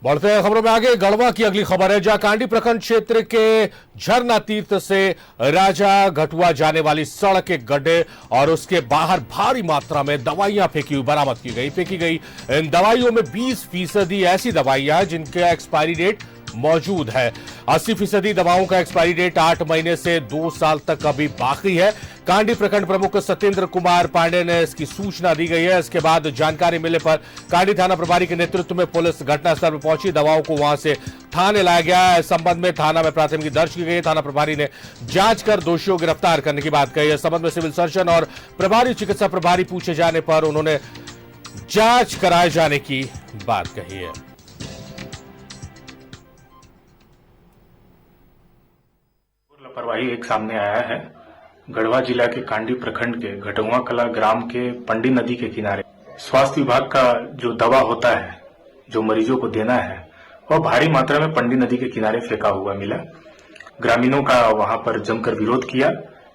बढ़ते हैं खबरों में आगे। गढ़वा की अगली खबर है, जहां कांडी प्रखंड क्षेत्र के झरना तीर्थ से राजा घटुआ जाने वाली सड़क के गड्ढे और उसके बाहर भारी मात्रा में दवाइयां बरामद फेंकी गई। इन दवाइयों में 20% ऐसी दवाइयां जिनका एक्सपायरी डेट मौजूद है। 80% दवाओं का एक्सपायरी डेट 8 महीने से 2 साल तक अभी बाकी है। कांडी प्रखंड प्रमुख सत्येंद्र कुमार पांडे ने इसकी सूचना दी गई है। इसके बाद जानकारी मिलने पर कांडी थाना प्रभारी के नेतृत्व में पुलिस घटनास्थल पर पहुंची। दवाओं को वहां से थाने लाया गया। इस संबंध में थाना में प्राथमिकी दर्ज की गई। थाना प्रभारी ने जांच कर दोषियों को गिरफ्तार करने की बात कही है। इस संबंध में सिविल सर्जन और प्रभारी चिकित्सा प्रभारी पूछे जाने पर उन्होंने जांच कराए जाने की बात कही है। लापरवाही एक सामने आया है। गढ़वा जिला के कांडी प्रखंड के घटुआ कला ग्राम के पंडी नदी के किनारे स्वास्थ्य विभाग का जो दवा होता है जो मरीजों को देना है वह भारी मात्रा में पंडी नदी के किनारे फेंका हुआ मिला। ग्रामीणों का वहां पर जमकर विरोध किया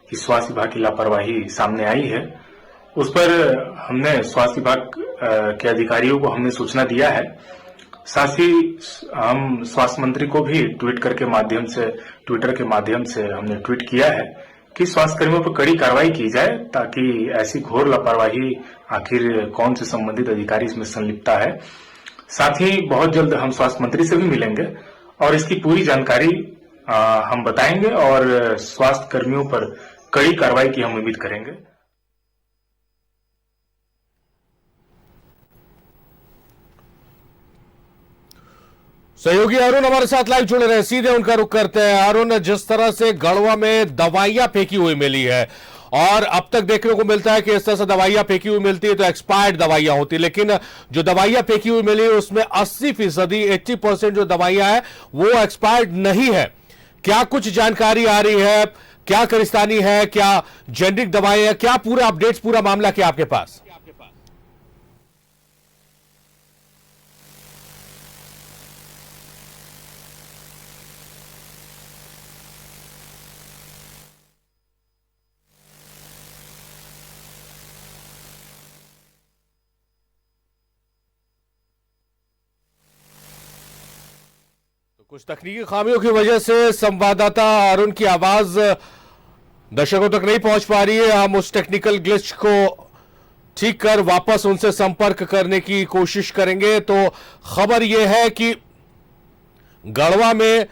कि स्वास्थ्य विभाग की लापरवाही सामने आई है। उस पर हमने स्वास्थ्य विभाग के अधिकारियों को हमने सूचना दिया है। साथ ही हम स्वास्थ्य मंत्री को भी ट्विटर के माध्यम से हमने ट्वीट किया है कि स्वास्थ्य कर्मियों पर कड़ी कार्रवाई की जाए, ताकि ऐसी घोर लापरवाही आखिर कौन से संबंधित अधिकारी इसमें संलिप्तता है। साथ ही बहुत जल्द हम स्वास्थ्य मंत्री से भी मिलेंगे और इसकी पूरी जानकारी हम बताएंगे और स्वास्थ्य कर्मियों पर कड़ी कार्रवाई की हम उम्मीद करेंगे। सहयोगी अरुण हमारे साथ लाइव जुड़े रहे, सीधे उनका रुख करते हैं। अरुण, जिस तरह से गढ़वा में दवाइयां फेंकी हुई मिली है और अब तक देखने को मिलता है कि इस तरह से दवाइयां फेंकी हुई मिलती है तो एक्सपायर्ड दवाइयां होती है, लेकिन जो दवाइयां फेंकी हुई मिली है उसमें 80% जो दवाइयां हैं वो एक्सपायर्ड नहीं है। क्या कुछ जानकारी आ रही है? क्या करिस्तानी है, क्या जेनरिक दवाएं हैं, क्या पूरा अपडेट्स, पूरा मामला क्या आपके पास? कुछ तकनीकी खामियों की वजह से संवाददाता अरुण की आवाज दर्शकों तक नहीं पहुंच पा रही है। हम उस टेक्निकल ग्लिच को ठीक कर वापस उनसे संपर्क करने की कोशिश करेंगे। तो खबर यह है कि गढ़वा में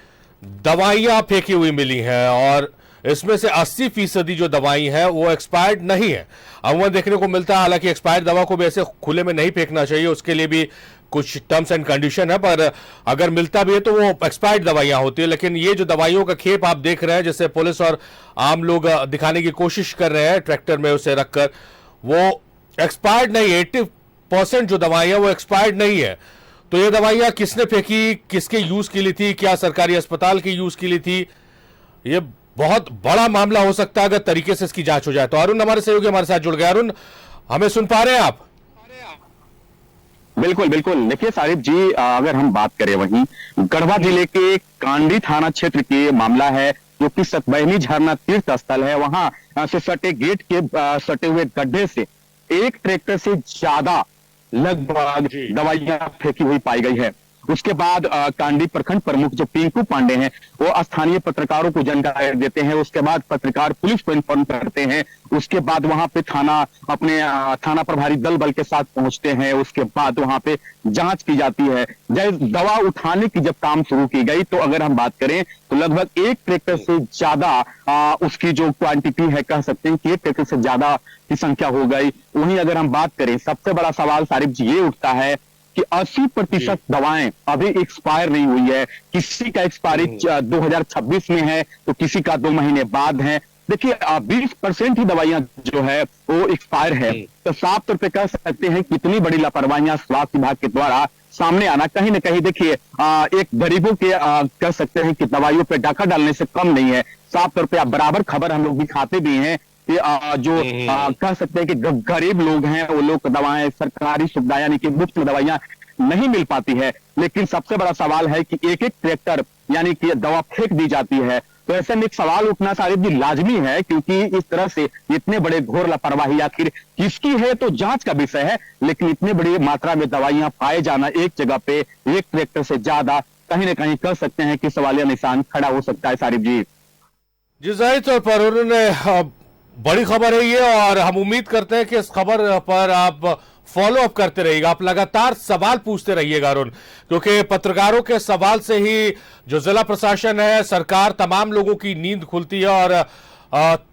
दवाइयां फेंकी हुई मिली हैं और इसमें से 80% जो दवाई है वो एक्सपायर्ड नहीं है। अमूमन देखने को मिलता है, हालांकि एक्सपायर्ड दवा को भी ऐसे खुले में नहीं फेंकना चाहिए, उसके लिए भी कुछ टर्म्स एंड कंडीशन है, पर अगर मिलता भी है तो वो एक्सपायर्ड दवाइयां होती है। लेकिन ये जो दवाइयों का खेप आप देख रहे हैं, जैसे पुलिस और आम लोग दिखाने की कोशिश कर रहे हैं ट्रैक्टर में उसे रखकर, वो एक्सपायर्ड नहीं है। 80% जो दवाई है वो एक्सपायर्ड नहीं है। तो ये दवाइयां किसने फेंकी, किसके यूज के लिए थी, क्या सरकारी अस्पताल के यूज के लिए थी, ये बहुत बड़ा मामला हो सकता है अगर तरीके से इसकी जांच हो जाए। तो अरुण हमारे सहयोगी हमारे साथ जुड़ गए। अरुण, हमें सुन पा रहे हैं आप? बिल्कुल बिल्कुल। देखिए सारिफ जी, अगर हम बात करें वहीं गढ़वा जिले के कांडी थाना क्षेत्र के मामला है, जो कि सतबहिनी झरना तीर्थ स्थल है। वहां से सटे गेट के सटे हुए गड्ढे से एक ट्रैक्टर से ज्यादा लगभग दवाइयां फेंकी हुई पाई गई है। उसके बाद कांडी प्रखंड प्रमुख जो पिंकू पांडे हैं वो स्थानीय पत्रकारों को जानकारी देते हैं। उसके बाद पत्रकार पुलिस को इन्फॉर्म करते हैं। उसके बाद वहां पे अपने थाना प्रभारी दल के साथ पहुंचते हैं। उसके बाद वहां पे जांच की जाती है। जब दवा उठाने की जब काम शुरू की गई तो अगर हम बात करें तो लगभग एक ट्रैक्टर से ज्यादा उसकी जो क्वांटिटी है, कह सकते हैं कि एक ट्रैक्टर से ज्यादा की संख्या हो गई। वहीं अगर हम बात करें, सबसे बड़ा सवाल सारिफ जी ये उठता है कि 80% दवाएं अभी एक्सपायर नहीं हुई है। किसी का एक्सपायरी 2026 में है तो किसी का 2 महीने बाद है। देखिए 20% ही दवाइयां जो है वो एक्सपायर है। तो साफ तौर पे कह सकते हैं कितनी बड़ी लापरवाहियां स्वास्थ्य विभाग के द्वारा सामने आना कहीं ना कहीं देखिए एक गरीबों के कह सकते हैं कि दवाइयों पे डाका डालने से कम नहीं है। साफ तौर पे आप बराबर खबर हम लोग दिखाते भी हैं कि जो कह सकते हैं कि गरीब लोग हैं वो लोग दवाएं सरकारी सुविधा यानी कि मुफ्त में दवाइयां नहीं मिल पाती है। लेकिन सबसे बड़ा सवाल है कि एक एक ट्रैक्टर यानी कि दवा फेंक दी जाती है। तो ऐसे में एक सवाल उठना सारिफ जी लाजमी है, क्योंकि इस तरह से इतने बड़े घोर लापरवाही आखिर किसकी है तो जांच का विषय है, लेकिन इतने बड़ी मात्रा में दवाइयां पाए जाना एक जगह पे एक ट्रैक्टर से ज्यादा कहीं ना कहीं कह सकते हैं कि सवालिया निशान खड़ा हो सकता है सारिफ जी। जी जाहिर तौर पर उन्होंने बड़ी खबर है ये, और हम उम्मीद करते हैं कि इस खबर पर आप फॉलो अप करते रहिएगा, आप लगातार सवाल पूछते रहिएगा अरुण, क्योंकि पत्रकारों के सवाल से ही जो जिला प्रशासन है, सरकार, तमाम लोगों की नींद खुलती है। और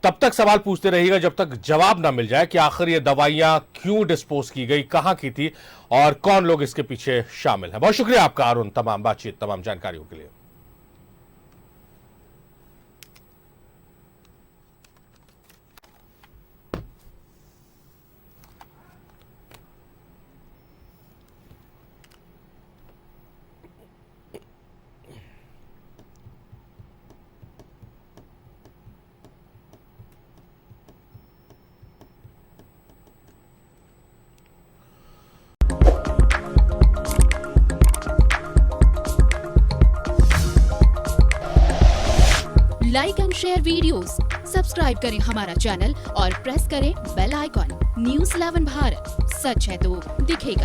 तब तक सवाल पूछते रहिएगा जब तक जवाब ना मिल जाए कि आखिर ये दवाइयां क्यों डिस्पोज की गई, कहां की थी और कौन लोग इसके पीछे शामिल है। बहुत शुक्रिया आपका अरुण, तमाम बातचीत, तमाम जानकारियों के लिए। Like and share videos, subscribe करें हमारा चैनल और प्रेस करें बेल आइकॉन। न्यूज़ 11 भारत, सच है तो दिखेगा।